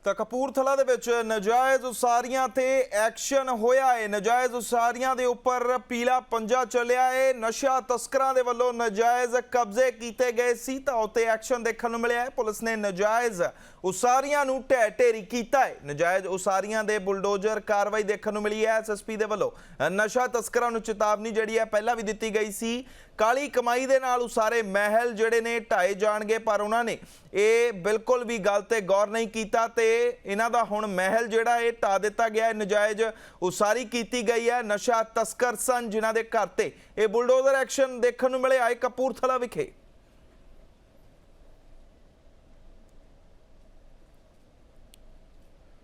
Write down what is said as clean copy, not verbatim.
ਤਾਂ ਕਪੂਰਥਲਾ ਦੇ ਵਿੱਚ ਨਜਾਇਜ਼ ਉਸਾਰੀਆਂ ਤੇ ਐਕਸ਼ਨ ਹੋਇਆ ਹੈ। ਨਜਾਇਜ਼ ਉਸਾਰੀਆਂ ਦੇ ਉੱਪਰ ਪੀਲਾ ਪੰਜਾ ਚੱਲਿਆ ਹੈ। ਨਸ਼ਾ ਤਸਕਰਾਂ ਦੇ ਵੱਲੋਂ ਨਜਾਇਜ਼ ਕਬਜ਼ੇ ਕੀਤੇ ਗਏ ਸੀ ਤਾਂ ਉੱਤੇ ਐਕਸ਼ਨ ਦੇਖਣ ਨੂੰ ਮਿਲਿਆ ਹੈ। ਪੁਲਿਸ ਨੇ ਨਜਾਇਜ਼ ਉਸਾਰੀਆਂ ਨੂੰ ਢਹਿ ਢੇਰੀ ਕੀਤਾ ਹੈ। ਨਜਾਇਜ਼ ਉਸਾਰੀਆਂ ਦੇ ਬੁਲਡੋਜ਼ਰ ਕਾਰਵਾਈ ਦੇਖਣ ਨੂੰ ਮਿਲੀ ਹੈ। ਐਸਐਸਪੀ ਦੇ ਵੱਲੋਂ ਨਸ਼ਾ ਤਸਕਰਾਂ ਨੂੰ ਚੇਤਾਵਨੀ ਜਿਹੜੀ ਹੈ ਪਹਿਲਾਂ ਵੀ ਦਿੱਤੀ ਗਈ ਸੀ। ਕਾਲੀ ਕਮਾਈ ਦੇ ਨਾਲ ਉਸਾਰੇ ਮਹਿਲ ਜਿਹੜੇ ਨੇ ਢਾਏ ਜਾਣਗੇ, ਪਰ ਉਹਨਾਂ ਨੇ ਇਹ ਬਿਲਕੁਲ ਵੀ ਗੱਲ ਤੇ ਗੌਰ ਨਹੀਂ ਕੀਤਾ ਤੇ ਇਹਨਾਂ ਦਾ ਹੁਣ ਮਹਿਲ ਜਿਹੜਾ ਇਹ ਢਾ ਦਿੱਤਾ ਗਿਆ ਹੈ। ਨਜਾਇਜ਼ ਉਸਾਰੀ ਕੀਤੀ ਗਈ ਹੈ। ਨਸ਼ਾ ਤਸਕਰ ਸਨ ਜਿਨ੍ਹਾਂ ਦੇ ਘਰ ਤੇ ਇਹ ਬੁਲਡੋਜ਼ਰ ਐਕਸ਼ਨ ਦੇਖਣ ਨੂੰ ਮਿਲਿਆ ਹੈ ਕਪੂਰਥਲਾ ਵਿਖੇ।